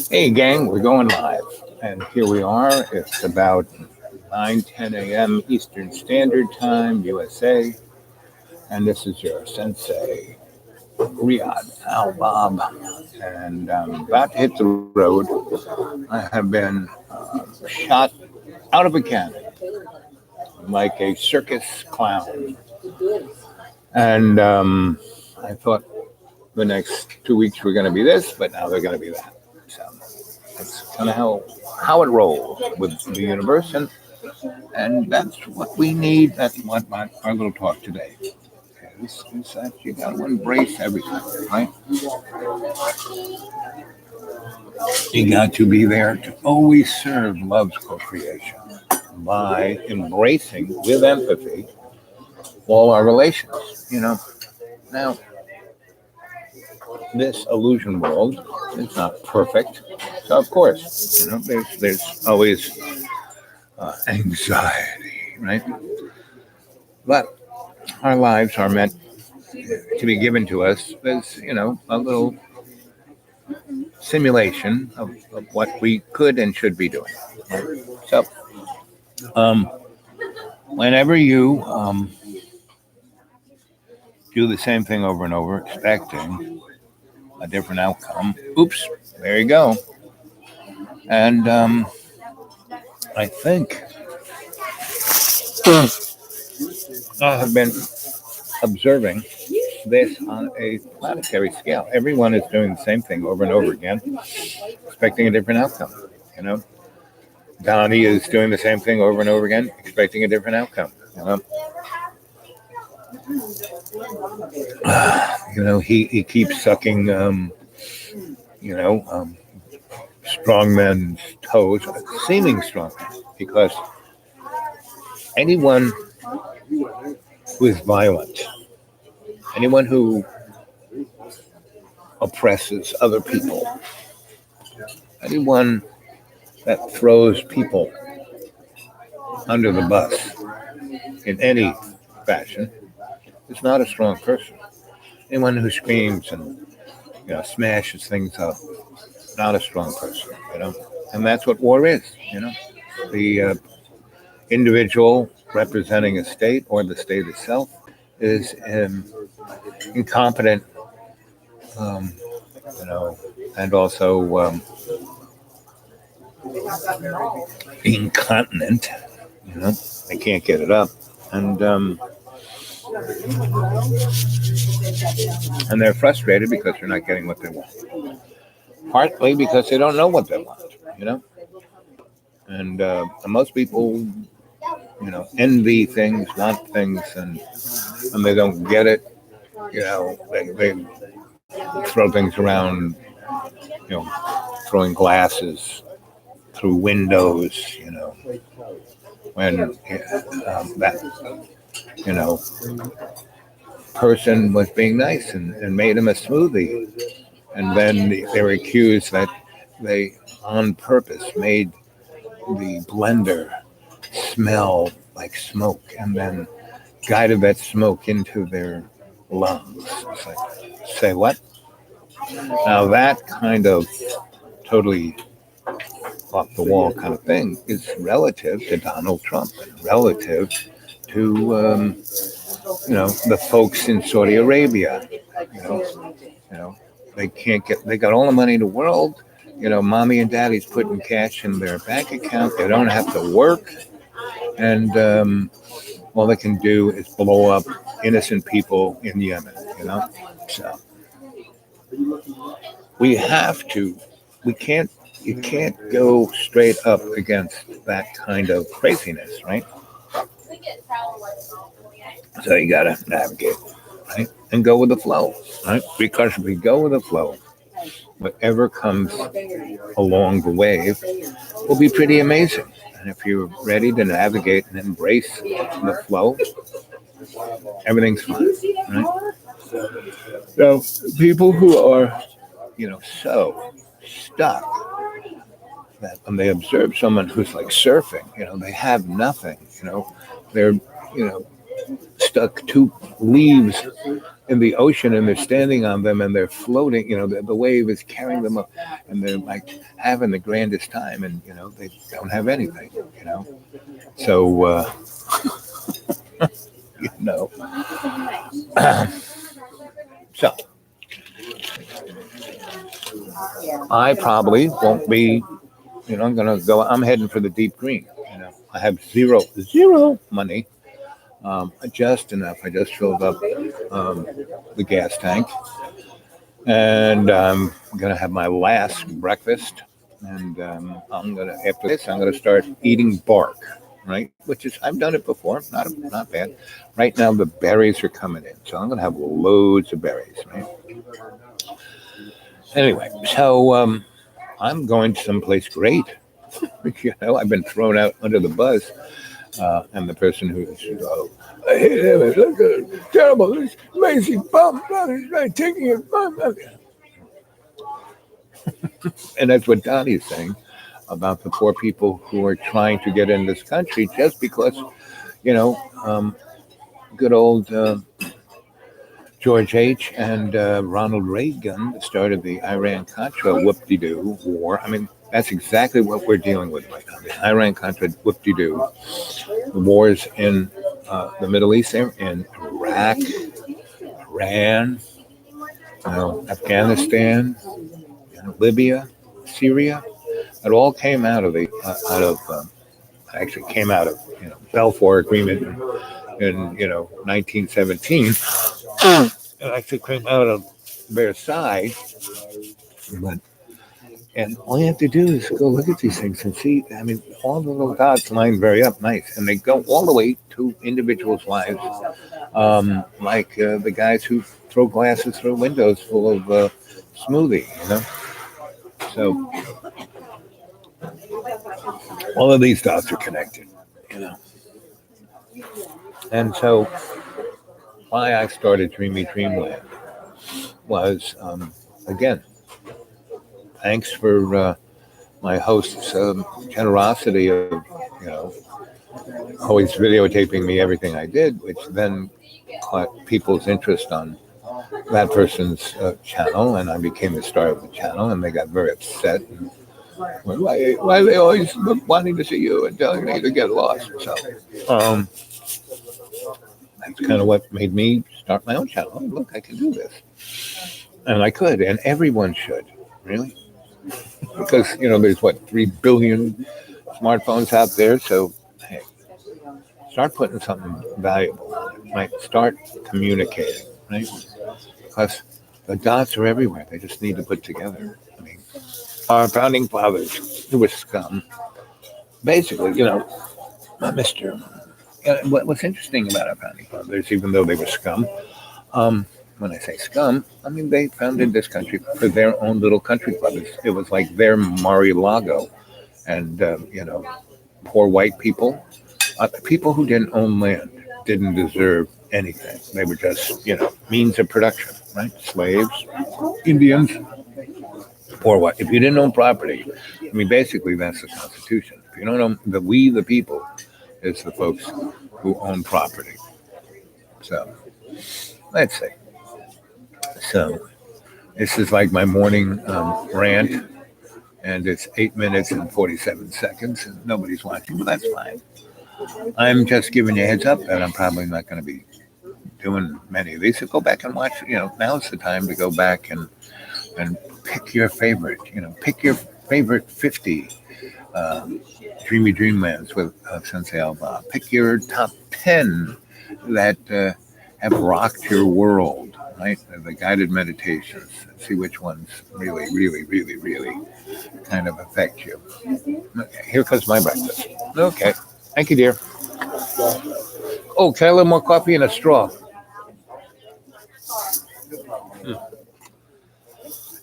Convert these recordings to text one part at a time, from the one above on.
Hey, gang, we're going live. And here we are. It's about 9:10 a.m. Eastern Standard Time, USA. And this is your sensei, Riyadh Al Bob. And I'm about to hit the road. I have been shot out of a cannon like a circus clown. And I thought the next 2 weeks were going to be this, but now they're going to be that. So that's kind of how it rolls with the universe, and that's what we need. That's what our little talk today is that you got to embrace everything, right? You got to be there to always serve love's co-creation by embracing with empathy all our relations. Now this illusion world is not perfect, so of course, there's always anxiety, right? But our lives are meant to be given to us as a little simulation of what we could and should be doing. Right? So, um, whenever you do the same thing over and over, expecting a different outcome, oops, there you go. And I think I have been observing this on a planetary scale. Everyone is doing the same thing over and over again, expecting a different outcome. You know, Donnie is doing the same thing over and over again, expecting a different outcome. He keeps sucking, strong men's toes, seeming strong men, because anyone who is violent, anyone who oppresses other people, anyone that throws people under the bus in any fashion is not a strong person. Anyone who screams and smashes things up, not a strong person. And that's what war is. The individual representing a state or the state itself is incompetent, um, and also incontinent. They can't get it up, and they're frustrated because they're not getting what they want. Partly because they don't know what they want. And most people, envy things, want things, and they don't get it. They throw things around, throwing glasses through windows, when that, person was being nice and made him a smoothie. And then they were accused that they, on purpose, made the blender smell like smoke and then guided that smoke into their lungs. It's like, say what? Now that kind of totally off the wall kind of thing is relative to Donald Trump and relative to the folks in Saudi Arabia. They got all the money in the world. Mommy and daddy's putting cash in their bank account. They don't have to work, and all they can do is blow up innocent people in Yemen. So we can't. You can't go straight up against that kind of craziness, right? So you gotta navigate, right, and go with the flow, right? Because if we go with the flow, whatever comes along the wave will be pretty amazing. And if you're ready to navigate and embrace the flow, everything's fine, right? So people who are, so stuck that when they observe someone who's like surfing, they have nothing, they're, stuck two leaves in the ocean and they're standing on them and they're floating. The wave is carrying them up, and they're like having the grandest time, and they don't have anything. So you know, so I probably won't be. I'm gonna go. I'm heading for the deep green. I have zero money. Just enough. I just filled up the gas tank, and I'm gonna have my last breakfast. And after this, I'm gonna start eating bark, right? Which is I've done it before, not bad. Right now the berries are coming in, so I'm gonna have loads of berries, right? Anyway, so I'm going someplace great. I've been thrown out under the bus, and the person who's I hate him. It's terrible. This lazy bum. He's not taking it. And that's what Donnie's saying about the poor people who are trying to get in this country just because, good old George H. and Ronald Reagan started the Iran-Contra whoop-de-doo war. I mean, that's exactly what we're dealing with right now. The Iran-Contra whoop-de-doo. The wars in the Middle East, in Iraq, Iran, Afghanistan, Libya, Syria. It all came out of actually came out of Balfour Agreement in 1917. It actually came out of Versailles, and all you have to do is go look at these things and see. I mean, all the little dots line very up nice, and they go all the way to individuals' lives, like the guys who throw glasses through windows full of smoothie. So all of these dots are connected. And so why I started Dreamy Dreamland was, again, thanks for my host's generosity of, always videotaping me everything I did, which then caught people's interest on that person's channel, and I became the star of the channel, and they got very upset. And why are they always wanting to see you and telling me to get lost? So that's kind of what made me start my own channel. Oh, look, I can do this. And I could, and everyone should, really. Because, there's 3 billion smartphones out there. So, hey, start putting something valuable on it, right? Start communicating, right? Because the dots are everywhere. They just need to put together. I mean, our founding fathers, who were scum, basically, Mr. What's interesting about our founding fathers, even though they were scum, when I say scum, I mean they founded this country for their own little country club. It was like their Mar-a-Lago, and poor white people, people who didn't own land, didn't deserve anything. They were just means of production, right? Slaves, Indians, poor white. If you didn't own property, I mean basically that's the Constitution. If you don't own we the people, is the folks who own property. So let's see. So this is like my morning rant, and it's 8 minutes and 47 seconds, and nobody's watching, but that's fine. I'm just giving you a heads up that I'm probably not going to be doing many of these. So go back and watch. Now's the time to go back and pick your favorite. Pick your favorite 50 Dreamy Dreamlands with Sensei Alba. Pick your top 10 that have rocked your world, right? The guided meditations. See which ones really, really, really, really kind of affect you. Okay, here comes my breakfast. Okay. Thank you, dear. Oh, can I have a little more coffee and a straw?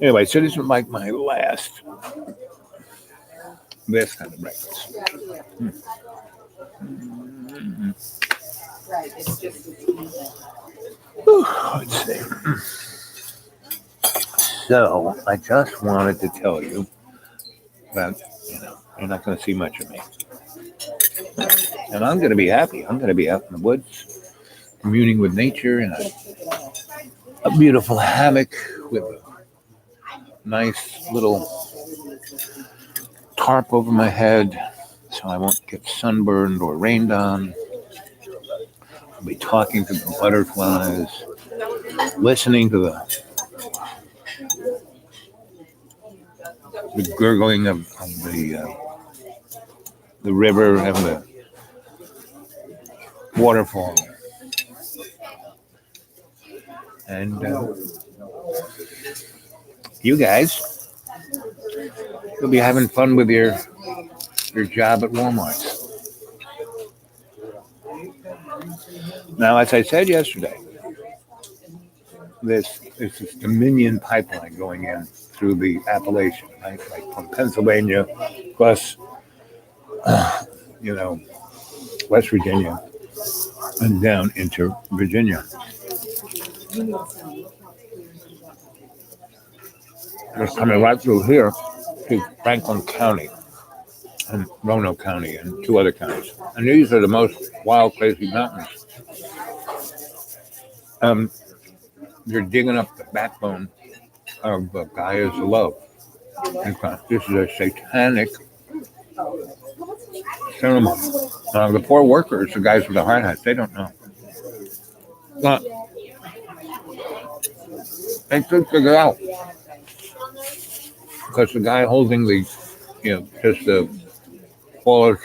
Anyway, so this is like my last this kind of breakfast. Let's see. So I just wanted to tell you that you're not going to see much of me, and I'm going to be happy. I'm going to be out in the woods, communing with nature, and a beautiful hammock with a nice little tarp over my head so I won't get sunburned or rained on. I'll be talking to the butterflies, listening to the gurgling of the river and the waterfall. And you guys, you'll be having fun with your job at Walmart. Now, as I said yesterday, this Dominion pipeline going in through the Appalachian, right? Like from Pennsylvania, plus, you know, West Virginia, and down into Virginia. It's coming right through here to Franklin County and Roanoke County and two other counties. And these are the most wild, crazy mountains. They're digging up the backbone of Gaia's love. In fact, this is a satanic ceremony. The poor workers, the guys with the hard hats, they don't know. But they should figure out. Because the guy holding the, just the faller's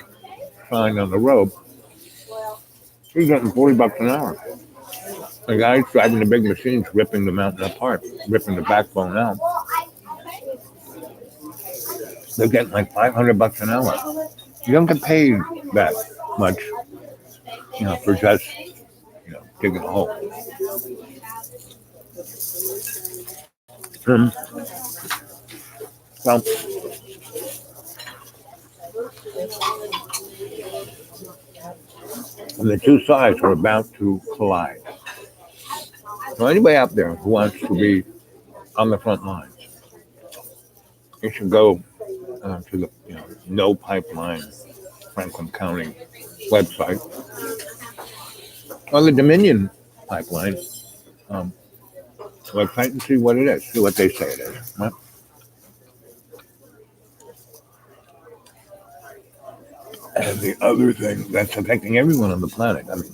sign on the robe, he's getting $40 an hour. The guys driving the big machines, ripping the mountain apart, ripping the backbone out. They're getting like $500 an hour. You don't get paid that much, for just, digging a hole. Well, and the two sides are about to collide. So anybody out there who wants to be on the front lines, you should go to the No Pipeline Franklin County website or the Dominion Pipeline website and see what it is, see what they say it is. Right? And the other thing that's affecting everyone on the planet, I mean,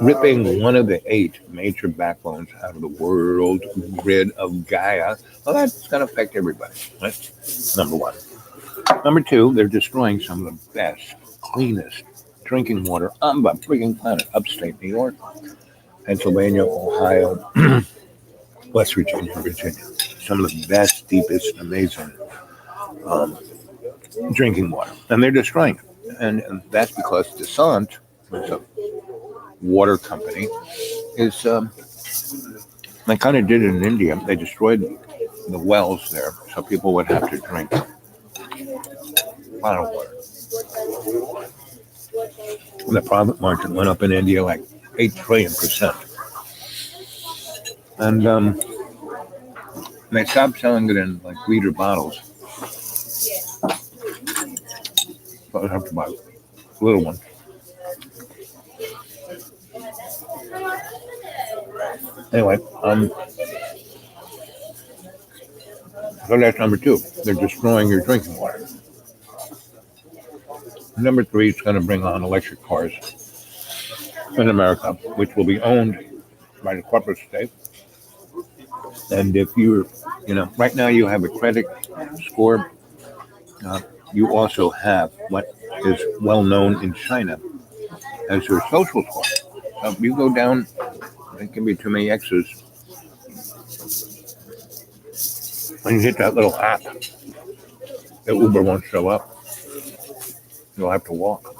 ripping one of the 8 major backbones out of the world grid of Gaia, well, that's going to affect everybody. That's number one. Number 2, they're destroying some of the best, cleanest drinking water on the freaking planet. Upstate New York, Pennsylvania, Ohio, West Virginia. Some of the best, deepest, amazing drinking water. And they're destroying it. And that's because Descent, which is a water company, is they kind of did it in India. They destroyed the wells there so people would have to drink bottled water. And the profit margin went up in India like 8 trillion%. And they stopped selling it in like liter bottles. So I have to buy a little one. Anyway, so that's number 2. They're destroying your drinking water. Number 3 is going to bring on electric cars in America, which will be owned by the corporate state. And if you're, right now you have a credit score, you also have what is well known in China as your social score. So if you go down, there can be too many X's. When you hit that little app, the Uber won't show up. You'll have to walk.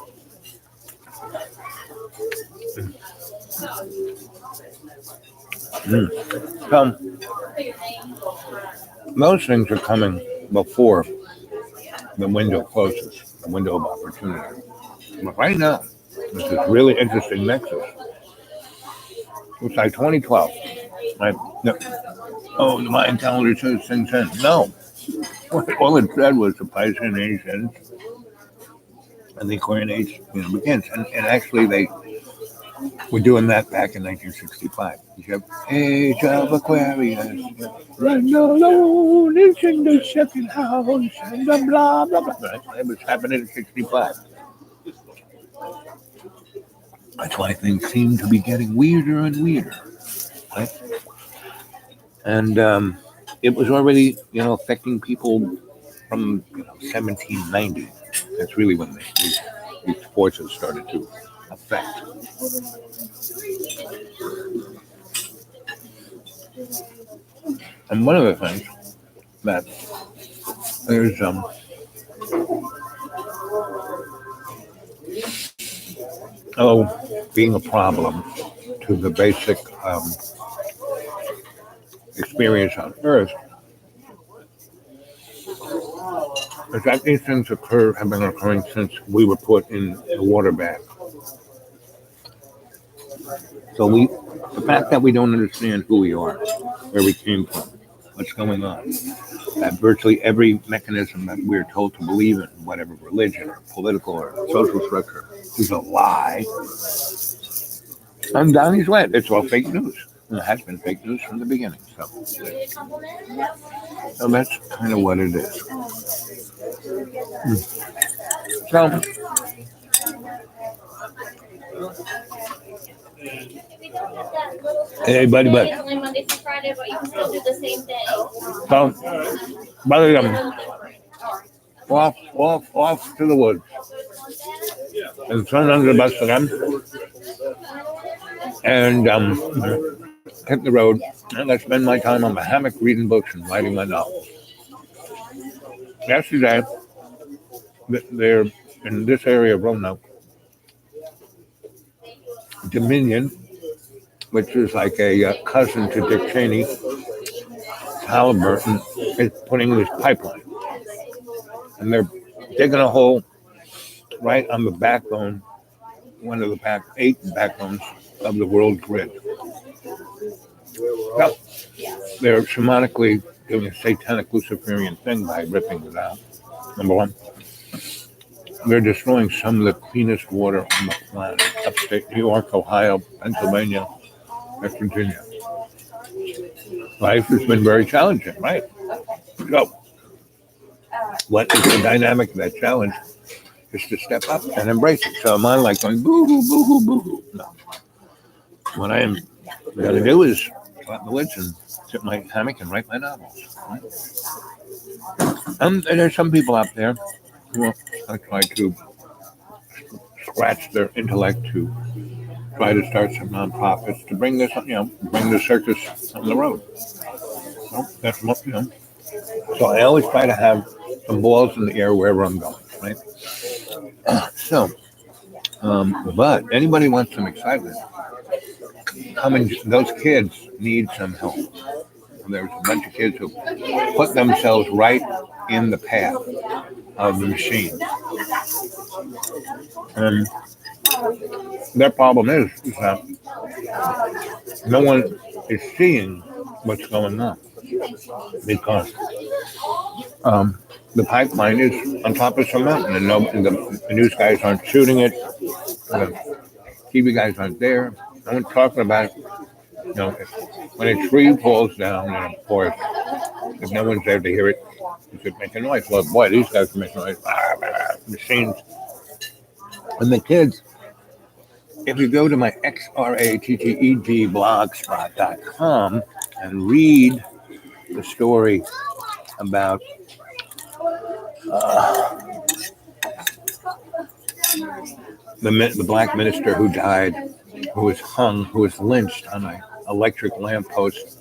So, those things are coming before the window closes, the window of opportunity. But right now, this is really interesting nexus. It's like 2012. Right? No. Oh, the Mayan calendar says things in. No. All it said was the Piscean age ends and the Aquarian age begins. And actually, they were doing that back in 1965. You have Age of Aquarius, run alone, it's in the second house, and blah, blah, blah, blah. It was happening in 65. That's why things seem to be getting weirder and weirder. Right? And it was already, affecting people from 1790. That's really when these forces started to affect. And one of the things that there's being a problem to the basic experience on Earth is that these things have been occurring since we were put in the water bath. So the fact that we don't understand who we are, where we came from, what's going on, that virtually every mechanism that we're told to believe in, whatever religion or political or social structure, is a lie. And Donnie's right. It's all fake news. And it has been fake news from the beginning. So that's kind of what it is. So, hey, buddy. So, buddy, off to the woods. And turn under the bus again. And hit the road. And I spend my time on the hammock reading books and writing my novels. Yesterday, they're in this area of Roanoke, Dominion, which is like a cousin to Dick Cheney, Halliburton, is putting this pipeline. And they're digging a hole right on the backbone, one of the 8 backbones of the world grid. So they're shamanically doing a satanic Luciferian thing by ripping it out. Number one. They're destroying some of the cleanest water on the planet. Upstate New York, Ohio, Pennsylvania, West Virginia. Life has been very challenging, right? So, what is the dynamic of that challenge is to step up and embrace it. So am I like going boo-hoo, boo-hoo, boo-hoo? No. What I am going to do is go out in the woods and sit in my hammock and write my novels. Right? And there's some people out there who I try to scratch their intellect to try to start some nonprofits to bring this, bring the circus on the road. So that's what, So I always try to have some balls in the air wherever I'm going, right? But anybody wants some excitement, those kids need some help. There's a bunch of kids who put themselves right in the path of the machine. And their problem is that no one is seeing what's going on because the pipeline is on top of some mountain and the news guys aren't shooting it. The TV guys aren't there. No one's talking about it. When a tree falls down in a forest, if no one's there to hear it, you could make a noise. Well, boy, these guys can make noise. Machines. And the kids, if you go to my XRATTED blogspot.com and read the story about the black minister who died, who was hung, who was lynched on an electric lamppost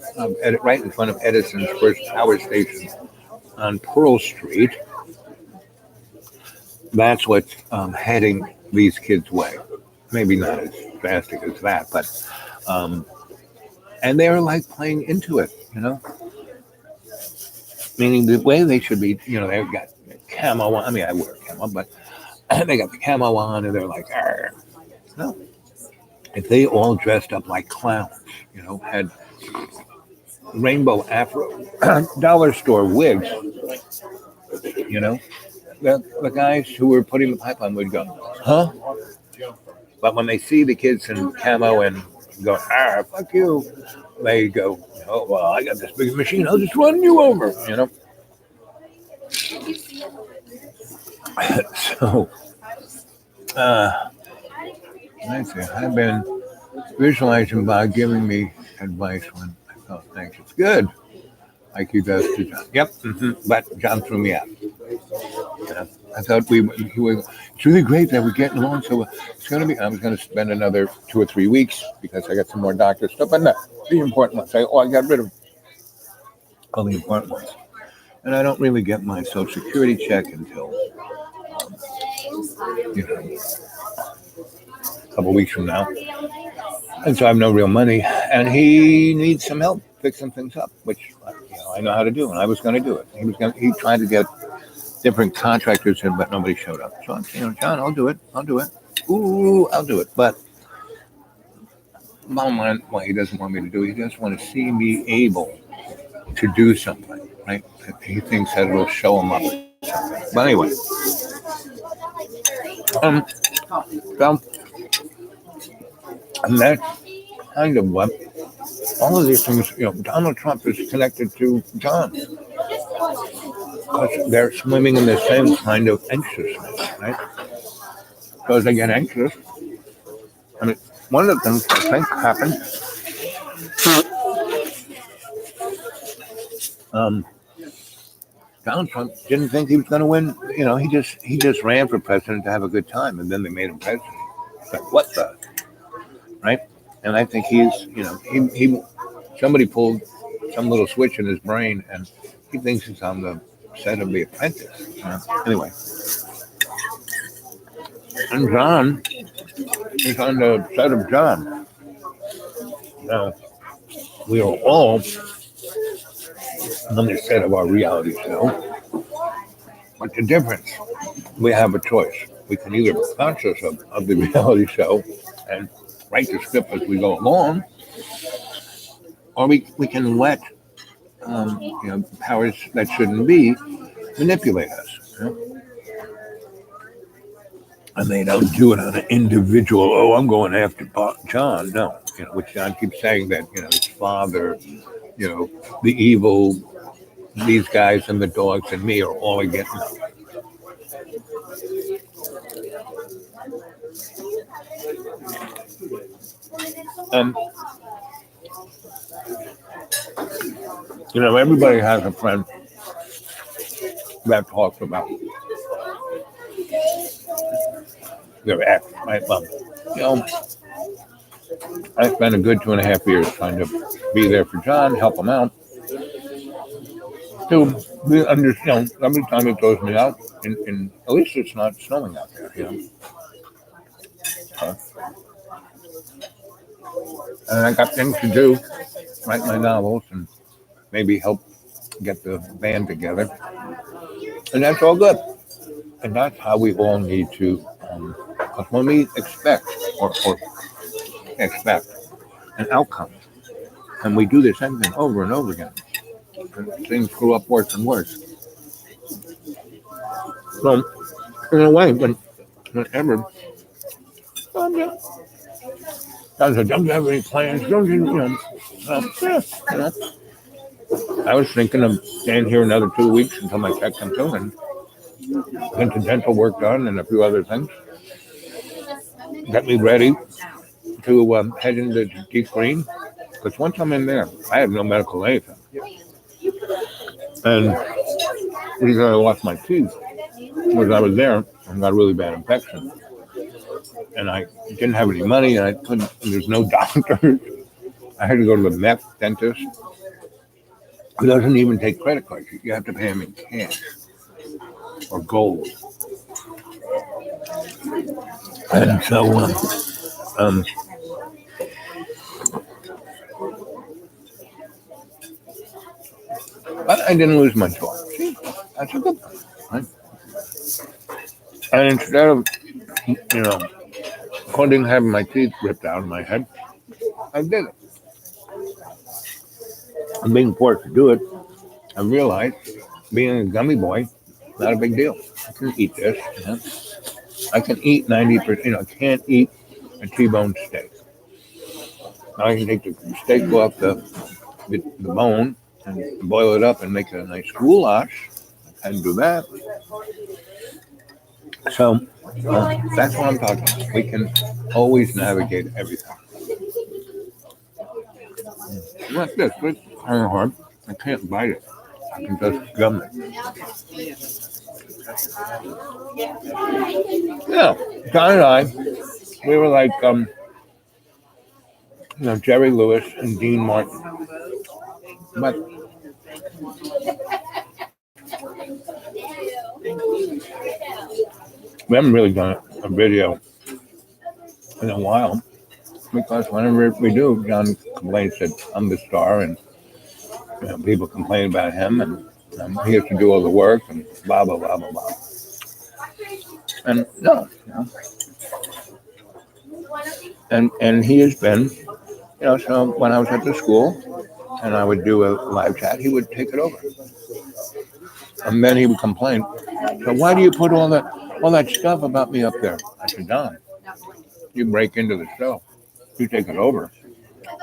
right in front of Edison's first power station on Pearl Street. That's what's heading these kids' way. Maybe not as drastic as that, but and they're like playing into it, Meaning the way they should be, they've got camo on. I mean, I wear camo, but they got the camo on, and they're like, argh. No. If they all dressed up like clowns, had rainbow afro dollar store wigs, the guys who were putting the pipe on would go, huh? But when they see the kids in camo and go, fuck you, they go, oh, well, I got this big machine, I'll just run you over, So, let's see, I've been visualizing Bob giving me advice when I felt anxious. Good. Like he does to John. Yep. But John threw me out. I thought it's really great that we're getting along. So I was going to spend another 2 or 3 weeks because I got some more doctor stuff. But no, the important ones. I got rid of all the important ones. And I don't really get my Social Security check until, a couple weeks from now. And so I have no real money. And he needs some help fixing things up, which I know how to do. And I was going to do it. He tried to get different contractors in, but nobody showed up. So I'm saying, John, I'll do it. Ooh, I'll do it. But bottom line, what he doesn't want me to do, he doesn't want to see me able to do something, right? He thinks that it'll show him up. But anyway, so, and that's kind of what all of these things, Donald Trump is connected to John because they're swimming in the same kind of anxiousness, right? So as they get anxious, I mean, one of the things I think happened, Donald Trump didn't think he was going to win. He just ran for president to have a good time, and then they made him president. Like, what the? Right? And I think he's, somebody pulled some little switch in his brain, and he thinks he's on the set of The Apprentice. Anyway. And John is on the set of John. Now, we are all on the set of our reality show. What's the difference? We have a choice. We can either be conscious of the reality show and write the script as we go along, or we can let powers that shouldn't be manipulate us. And they don't do it on an individual, I'm going after John. No, which John keeps saying that, his father, the evil, these guys and the dogs and me are all getting up. Everybody has a friend that talks about their ex, right? I spent a good 2.5 years trying to be there for John, help him out. To be every time it throws me out, in at least it's not snowing out there, And I got things to do, write my novels, and maybe help get the band together. And that's all good. And that's how we all need to, because when we expect or expect an outcome, and we do the same thing over and over again, things grew up worse and worse. So, in a way, whenever I said, don't you have any plans? Don't you, I was thinking of staying here another 2 weeks until my check comes in and get the dental work done and a few other things. Get me ready to head into Deep Green. Because once I'm in there, I have no medical anything. And the reason I lost my teeth was I was there and got a really bad infection. And I didn't have any money, and there's no doctor. I had to go to the meth dentist, who doesn't even take credit cards. You have to pay him in cash or gold. And so, but I didn't lose my jaw. See, that's a good thing, right? And instead of, having my teeth ripped out of my head, I did it. I'm being forced to do it. I realized being a gummy boy, not a big deal. I can eat this. I can eat 90%. I can't eat a T-bone steak. Now I can take the steak off the bone and boil it up and make it a nice goulash and do that. So that's what I'm talking about. We can always navigate everything. What's this? It's kind of hard. I can't bite it. I can just gum it. Yeah, John and I, we were like, Jerry Lewis and Dean Martin. But we haven't really done a video in a while because whenever we do, John complains that I'm the star and people complain about him and he has to do all the work and blah, blah, blah, blah, blah. And no, And he has been, so when I was at the school and I would do a live chat, he would take it over. And then he would complain, so why do you put all that stuff about me up there? I said, Don, you break into the show. You take it over.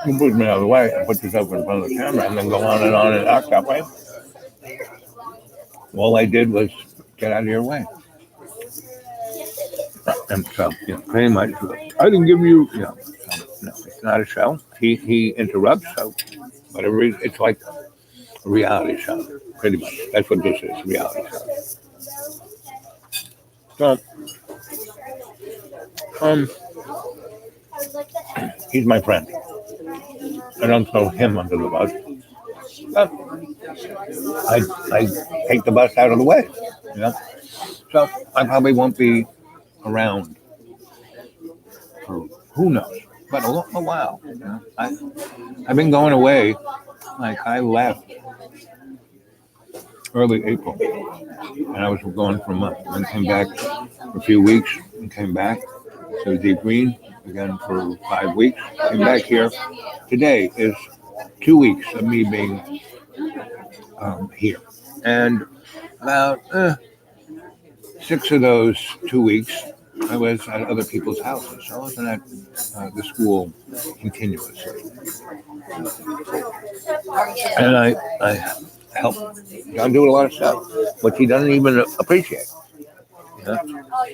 You put me out of the way and put yourself in front of the camera and then go on and act that way. All I did was get out of your way. And so, pretty much, I didn't give you, no, it's not a show. He interrupts, so whatever it's like a reality show, pretty much. That's what this is, a reality show. So, he's my friend. I don't throw him under the bus. But I take the bus out of the way, So I probably won't be around for who knows, but a while. I've been going away. Like I left early April, and I was gone for a month, and came back for a few weeks, and came back to Deep Green again for 5 weeks. Came back here. Today is 2 weeks of me being here, and about 6 of those 2 weeks I was at other people's houses. I wasn't at the school continuously. And I helped John do a lot of stuff, which he doesn't even appreciate,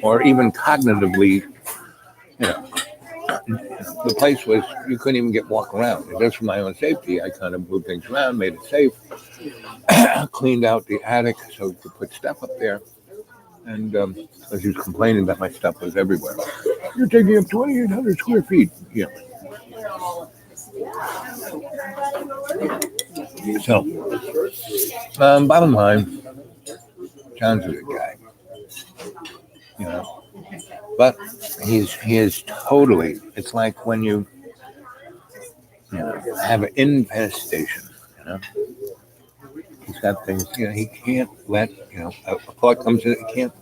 or even cognitively, The place was, you couldn't even walk around. And just for my own safety, I kind of moved things around, made it safe, cleaned out the attic so we could put stuff up there. And as he was complaining that my stuff was everywhere. You're taking up 2,800 square feet. Yeah. So, bottom line, John's a good guy. But he is totally, it's like when you have an infestation, He's got things, he can't let, a thought comes in, he can't.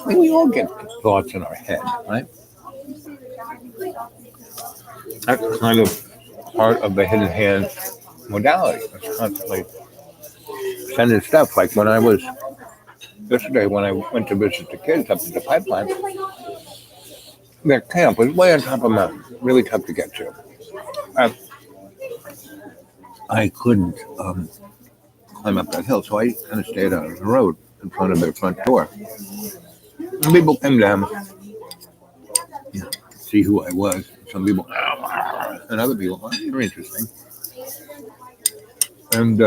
We all get thoughts in our head, right? That's kind of part of the hidden hand modality. It's constantly sending stuff. Like yesterday when I went to visit the kids up at the pipeline, their camp was way on top of a mountain, really tough to get to. I couldn't climb up that hill, so I kind of stayed on the road in front of their front door. And people came down, see who I was. Some people, and other people, well, you're interesting. And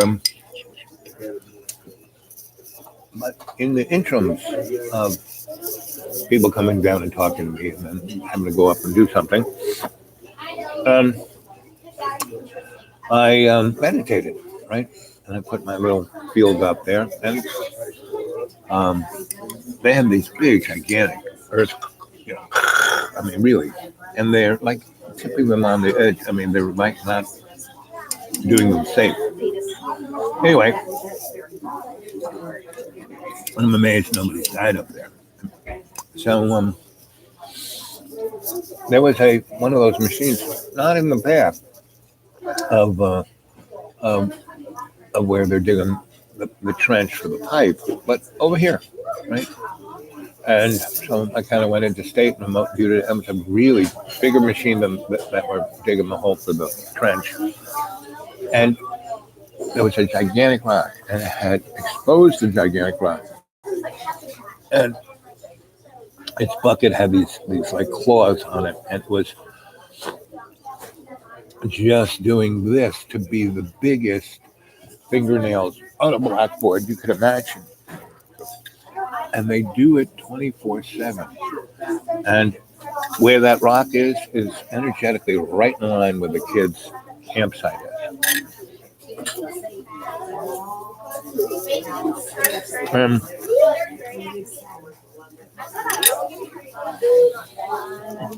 but in the interim of people coming down and talking to me, and then having to go up and do something, I meditated, right? And I put my little field up there, and they have these big, gigantic earth, I mean, really, and they're like tipping them on the edge. I mean, they're like not doing them safe. Anyway, I'm amazed nobody's died up there. So there was one of those machines, not in the path of where they're digging the trench for the pipe, but over here, right? And so I kind of went into state and viewed it. It was a really bigger machine than that were digging the hole for the trench. And there was a gigantic rock, and it had exposed the gigantic rock. And its bucket had these like claws on it, and it was just doing this to be the biggest fingernails on a blackboard you could imagine. And they do it 24/7. And where that rock is energetically right in line with the kids' campsite is.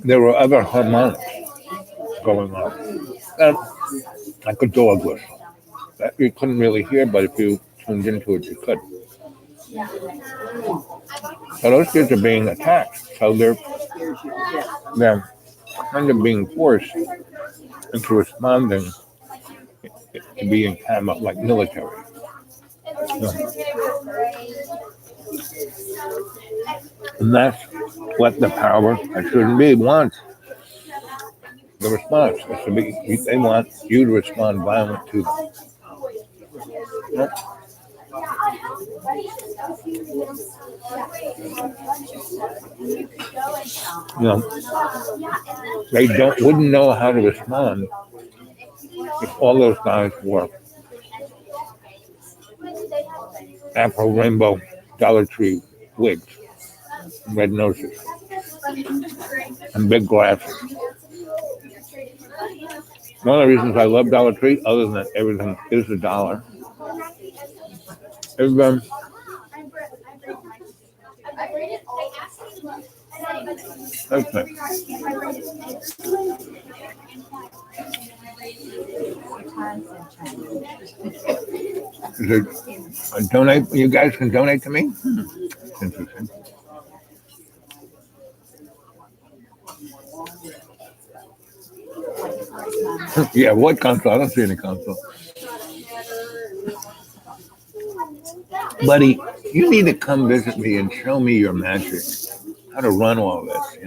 There were other harmonics going on. Like a dog whistle. That you couldn't really hear, but if you tuned into it, you could. So those kids are being attacked. So they're kind of being forced into responding to being kind of like military. And that's what the power that shouldn't be wants. The response is to be, they want you to respond violent to them. They wouldn't know how to respond if all those guys were Afro Rainbow Dollar Tree wigs, red noses, and big glasses. One of the reasons I love Dollar Tree, other than that everything is $1, is okay. Donate? You guys can donate to me? Interesting. Yeah, what console? I don't see any console. Buddy, you need to come visit me and show me your magic. How to run all this,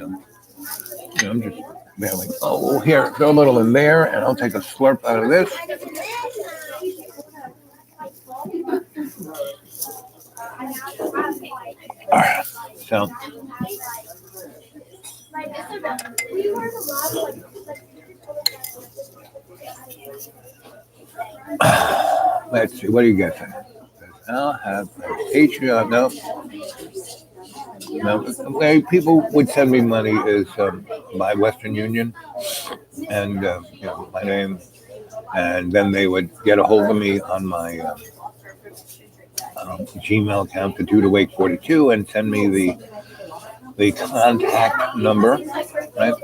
I'm just there like, oh, here, throw a little in there, and I'll take a slurp out of this. All right, so let's see, what do you guys think? I'll have Patreon. No. The way people would send me money is by Western Union, and my name, and then they would get a hold of me on my Gmail account, the Due to Wake 42, and send me the contact number, right?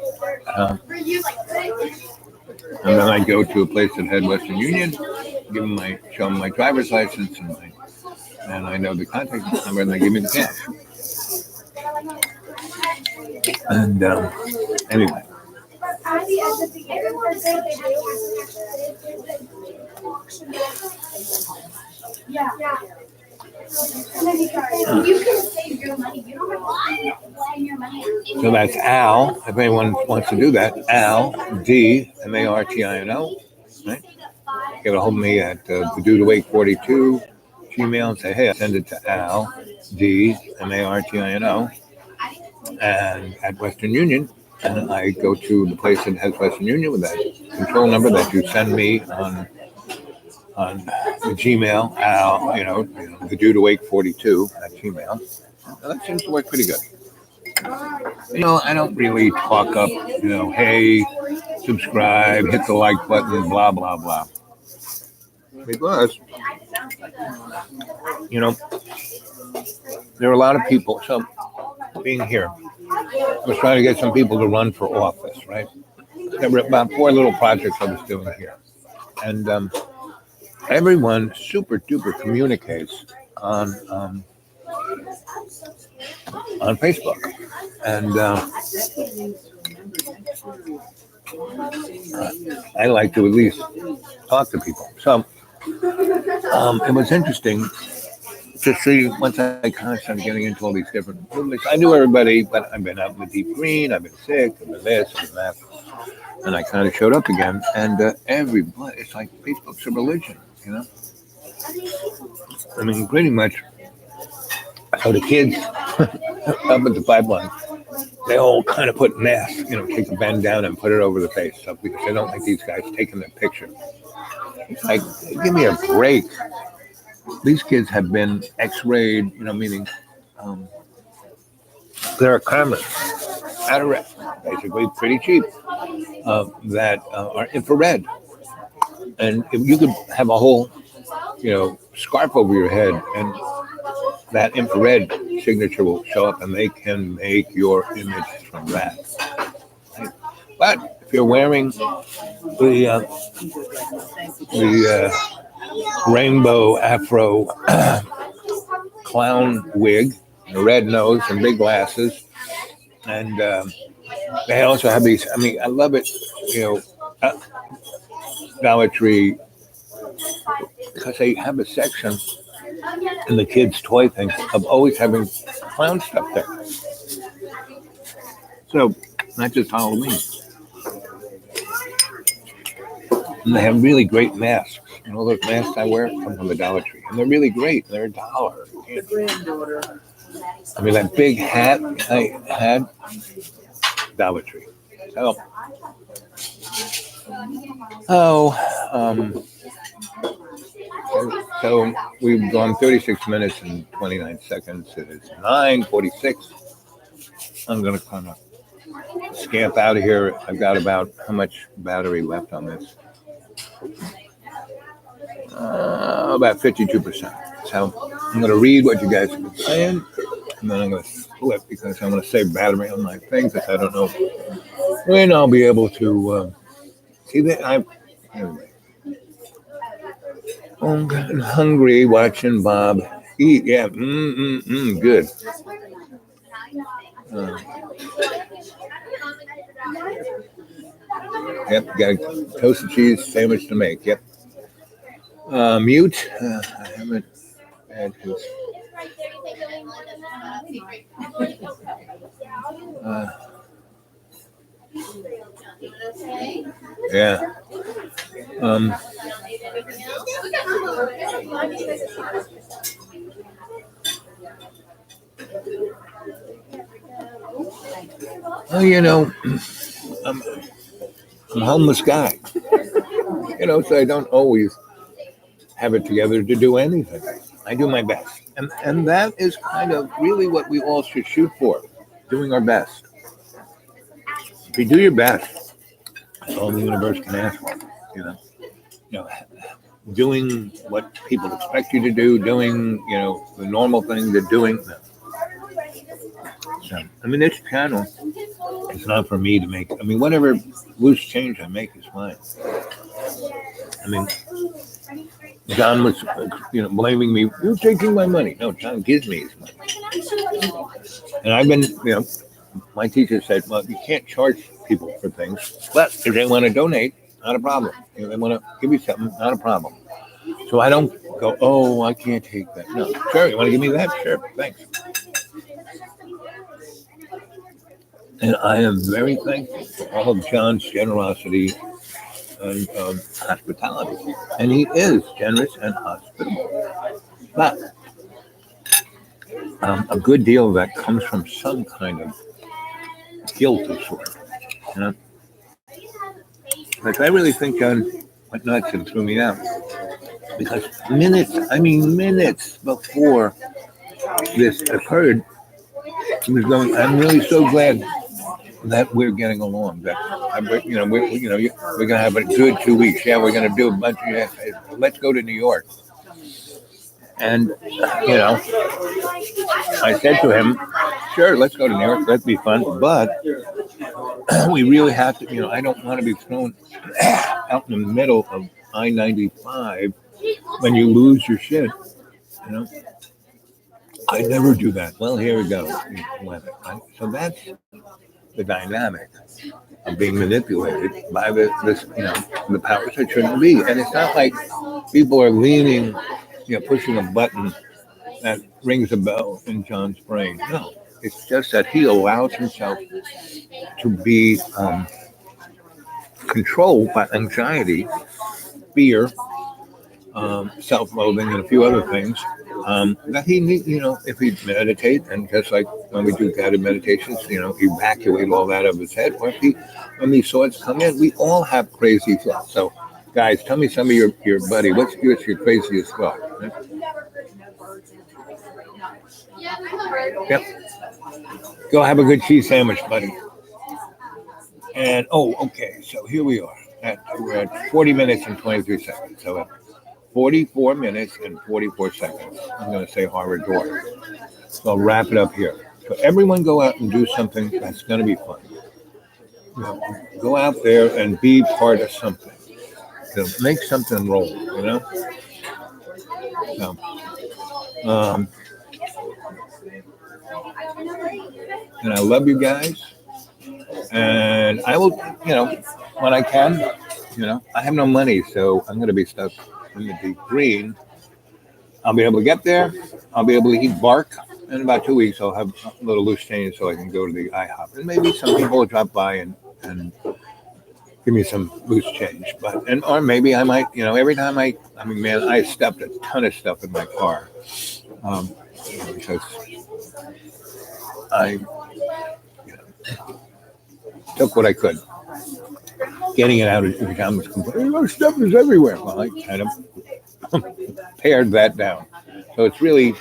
And then I go to a place that had Western Union, show them my driver's license, and I know the contact number, and they give me the cash. And anyway. So that's Al. If anyone wants to do that, Al D Martino. Right? Get a hold of me at the Due to Wake 42 Gmail and say, hey, I send it to Al D Martino and at Western Union, and I go to the place that has Western Union with that control number that you send me on the Gmail, Al, the Due to Wake 42 at Gmail. That seems to work pretty good. I don't really talk up, hey, subscribe, hit the like button, blah, blah, blah. Because, there are a lot of people. So, being here, I was trying to get some people to run for office, right? There were about 4 little projects I was doing here. And everyone super duper communicates on Facebook. And I like to at least talk to people. So it was interesting to see, once I kind of started getting into all these different movements, I knew everybody, but I've been out in the deep green, I've been sick, I've been this, I've been that. And I kind of showed up again, and everybody, it's like Facebook's a religion, you know? I mean, pretty much. So the kids up at the pipeline, they all kind of put masks, take the band down and put it over the face, so, because they don't like these guys taking their picture. Like, give me a break. These kids have been X-rayed, meaning there are cameras at a rest, basically pretty cheap, that are infrared. And if you could have a whole, scarf over your head, and that infrared signature will show up, and they can make your image from that. But if you're wearing the rainbow afro clown wig, a red nose, and big glasses, and they also have these. I mean, I love it. Dollar Tree, because they have a section in the kids' toy thing of always having clown stuff there. So, not just Halloween. And they have really great masks. Those masks I wear come from the Dollar Tree. And they're really great. They're $1. The granddaughter. I mean, that big hat I had, Dollar Tree. So we've gone 36 minutes and 29 seconds. It is 9:46. I'm going to kind of scamp out of here. I've got about how much battery left on this? About 52%. So I'm going to read what you guys have been saying, and then I'm going to flip because I'm going to save battery on my thing, because I don't know when I'll be able to see that. Anyway. I'm getting hungry watching Bob eat. Yeah, good. Yep, got a toasted cheese sandwich to make. Yep. Mute. I haven't had his. Yeah. Well, I'm a homeless guy, so I don't always have it together to do anything. I do my best. And that is kind of really what we all should shoot for, doing our best. If you do your best, that's all the universe can ask for, doing what people expect you to do, doing, the normal thing they're doing. No. So, this channel is not for me to make. Whatever loose change I make is fine. John was, blaming me. You're taking my money. No, John gives me his money. And I've been, my teacher said, well, you can't charge people for things, but if they want to donate, not a problem. If they want to give you something, not a problem. So I don't go, oh, I can't take that. No, sure, you want to give me that? Sure, thanks. And I am very thankful for all of John's generosity and hospitality. And he is generous and hospitable. But a good deal of that comes from some kind of guilt of sort. Like, I really think John went nuts and threw me out. Because minutes before this occurred, he was going, I'm really so glad that we're getting along. That we're going to have a good 2 weeks. Yeah, we're going to do a bunch of. Let's go to New York. And I said to him, "Sure, let's go to New York. That'd be fun. But we really have to. I don't want to be thrown out in the middle of I-95 when you lose your shit. I never do that. Well, here we go. So that's the dynamic of being manipulated by the powers that shouldn't be. And it's not like people are leaning, pushing a button that rings a bell in John's brain. No, it's just that he allows himself to be controlled by anxiety, fear, self-loathing, and a few other things. That he need, if he meditate and just like when we do guided meditations, evacuate all that out of his head. Or if when these thoughts come in, we all have crazy thoughts. So, guys, tell me some of your buddy. What's your craziest thought? Yep. Go have a good cheese sandwich, buddy. And okay. So here we are. We're at 40 minutes and 23 seconds. So at 44 minutes and 44 seconds, I'm going to say horror door. So I'll wrap it up here. So everyone go out and do something that's going to be fun. Go out there and be part of something. So make something roll, So, and I love you guys. And I will, when I can, I have no money, so I'm going to be stuck in the deep green. I'll be able to get there. I'll be able to eat bark. In about 2 weeks, I'll have a little loose change so I can go to the IHOP. And maybe some people will drop by and give me some loose change. Or maybe I might, every time I stuffed a ton of stuff in my car. Because I took what I could. Getting it out of the town was completely, stuff is everywhere. Well, I kind of pared that down. So it's really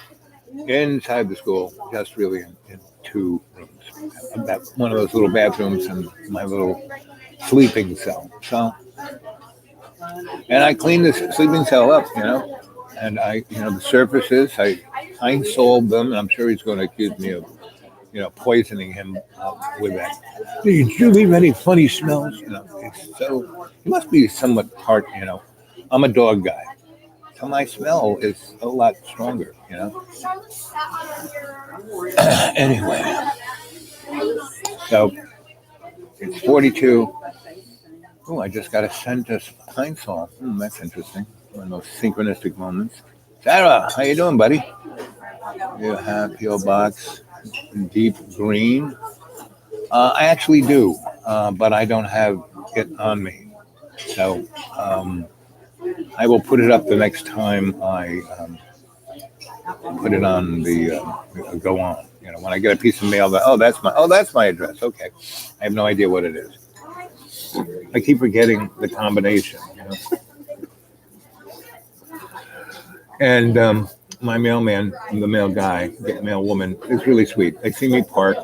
inside the school, just really in 2 rooms. One of those little bathrooms and my little sleeping cell. So, and I cleaned the sleeping cell up, and the surfaces, I solved them, and I'm sure he's going to accuse me of, poisoning him with that. Did you leave any funny smells? So it must be somewhat part, I'm a dog guy. So my smell is a lot stronger, Anyway, so it's 42. Oh, I just got a scent of pine sol. That's interesting. One of those synchronistic moments. Sarah, how you doing, buddy? You have P.O. Box deep green. I actually do, but I don't have it on me. So I will put it up the next time I put it on the go on. When I get a piece of mail that's my address. Okay, I have no idea what it is. I keep forgetting the combination. And my mailman, the mail guy, mail woman, is really sweet. They see me park.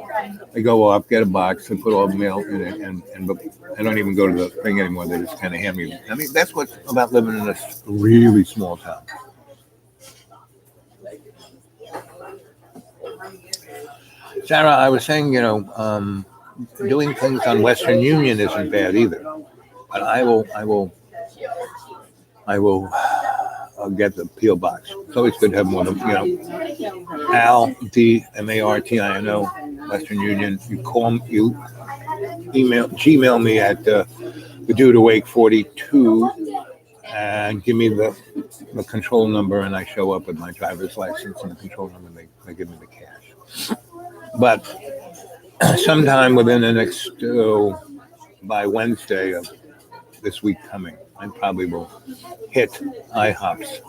I go up, get a box, and put all the mail in it, and I don't even go to the thing anymore. They just kind of hand me. I mean, that's what's about living in a really small town. Sarah, I was saying, doing things on Western Union isn't bad either. But I will I'll get the P.O. Box. It's always good to have one of them, Al, D-M-A-R-T-I-N-O, Western Union. You Gmail me at the Dude Awake 42 and give me the control number, and I show up with my driver's license and the control number, and they give me the cash. But sometime within the next, by Wednesday of this week coming, I probably will hit IHOPs.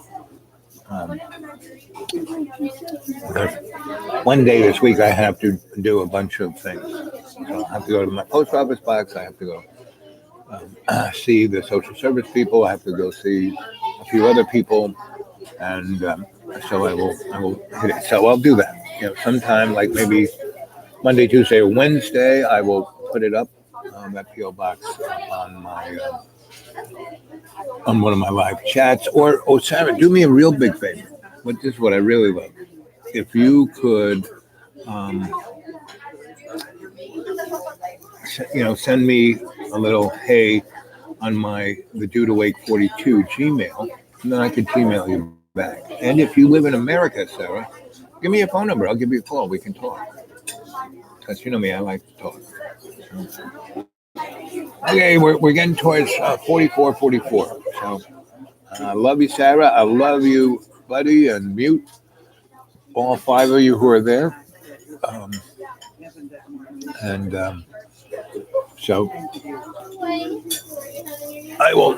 One day this week I have to do a bunch of things. So I have to go to my post office box. I have to go see the social service people. I have to go see a few other people, and so I will hit it. So I'll do that. Sometime like maybe Monday, Tuesday, or Wednesday, I will put it up that P.O. box on my. On one of my live chats, or Sarah, do me a real big favor. This is what I really love. If you could, send me a little hey on the Dude Awake 42 Gmail, and then I could Gmail you back. And if you live in America, Sarah, give me a phone number. I'll give you a call. We can talk. Because you know me, I like to talk. Okay, we're getting towards 44. So I love you, Sarah. I love you, buddy, and Mute. all 5 of you who are there. Um, and so I will,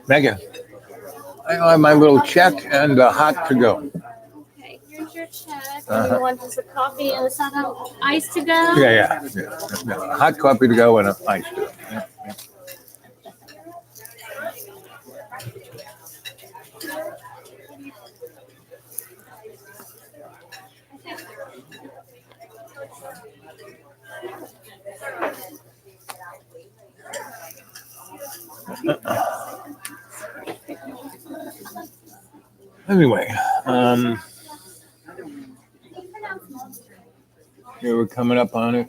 Megan, I have my little check and hot to go. Okay, here's your check. You want just a coffee and a shot of ice to go? Yeah. Hot coffee to go and ice to go. Yeah. Anyway, here we're coming up on it.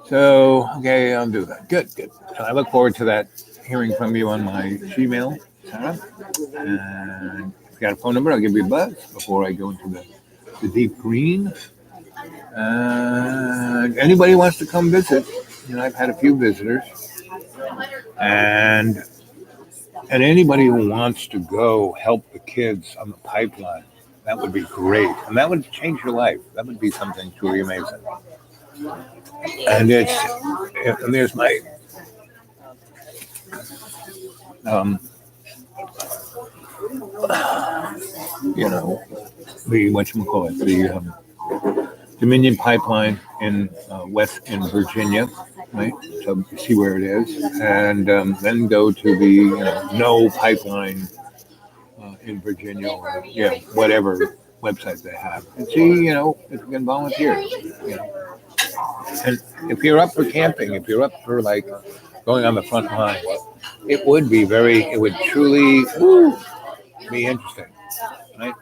So, okay, I'll do that. Good. So I look forward to that, hearing from you on my Gmail, Sarah. And if you got a phone number, I'll give you a buzz before I go into the deep green. Anybody wants to come visit, I've had a few visitors. And anybody who wants to go help the kids on the pipeline, that would be great. And that would change your life. That would be something truly amazing. And there's my the whatchamacallit, the Dominion Pipeline in Virginia, right? So you see where it is, and then go to the No Pipeline in Virginia, or whatever website they have, and see if you can volunteer. And if you're up for camping, if you're up for like going on the front line, it would truly be interesting, right?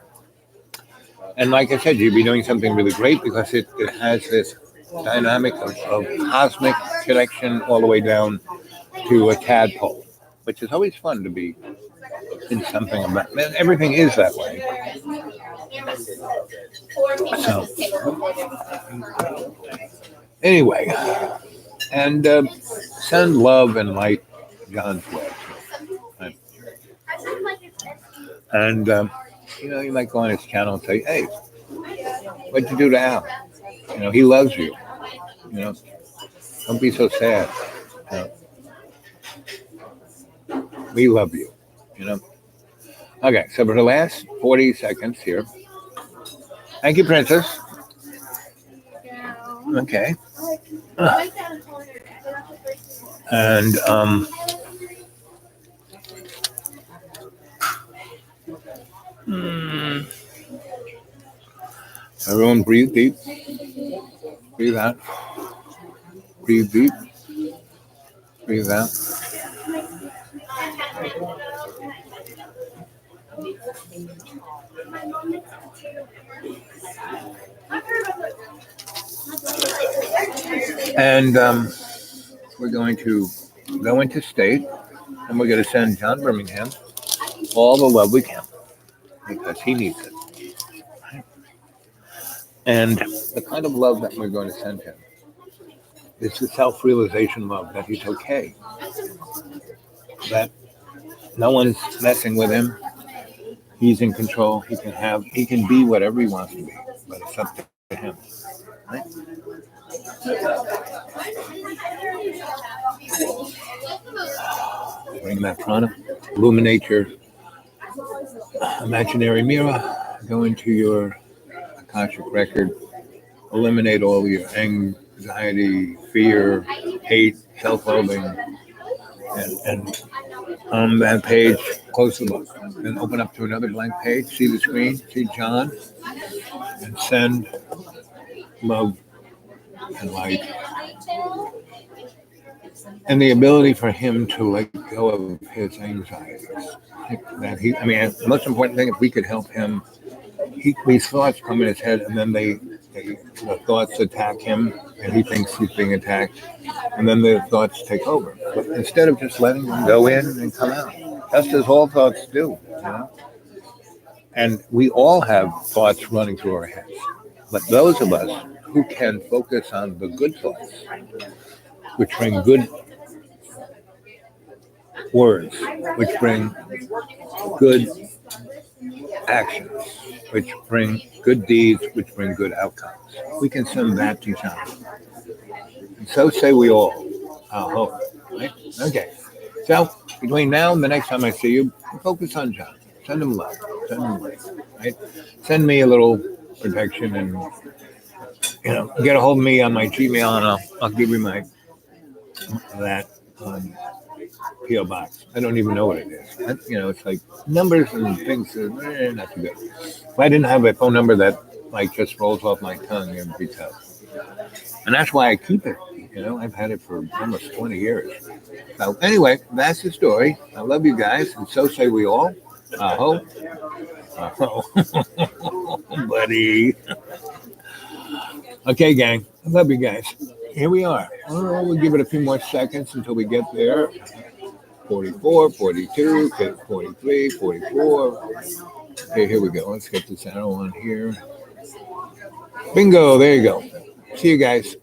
And like I said, you'd be doing something really great because it has this dynamic of cosmic connection all the way down to a tadpole, which is always fun to be in something of that. Man, everything is that way. So, anyway, and send love and light John's way. Right? And you might go on his channel and say, "Hey, what'd you do to Al? He loves you. Don't be so sad. We love you. Okay, so for the last 40 seconds here, thank you, Princess. Okay. And everyone breathe deep. Breathe out. Breathe deep. Breathe out. And we're going to go into state, and we're going to send John Birmingham all the love we can, because he needs it. And the kind of love that we're going to send him is the self-realization love that he's okay, that no one's messing with him. He's in control. He can be whatever he wants to be, but it's up to him. Right? Bring that prana. Illuminate your imaginary mirror. Go into your Akashic record. Eliminate all your anxiety, fear, hate, self-loathing, and on that page, close the book. Then open up to another blank page. See the screen. See John, and send love and light, and the ability for him to let go of his anxieties. The most important thing, if we could help him, these thoughts come in his head, and then the thoughts attack him, and he thinks he's being attacked, and then the thoughts take over. But instead of just letting them go in and come out, just as all thoughts do, And we all have thoughts running through our heads, but those of us who can focus on the good thoughts, which bring good words, which bring good actions, which bring good deeds, which bring good outcomes. We can send that to each other. And so say we all. I hope. Right? Okay. So between now and the next time I see you, focus on John. Send him love. Send him love. Right? Send me a little protection and get a hold of me on my Gmail and I'll give you that PO box. I don't even know what it is. It's like numbers and things that not too good. If I didn't have a phone number that like just rolls off my tongue, it'd be tough. And that's why I keep it. I've had it for almost 20 years. So anyway, that's the story. I love you guys, and so say we all. Hope. Buddy. Okay, gang. I love you guys. Here we are. We'll give it a few more seconds until we get there. 44, 42, 43, 44. Okay, here we go. Let's get this arrow on here. Bingo. There you go. See you guys.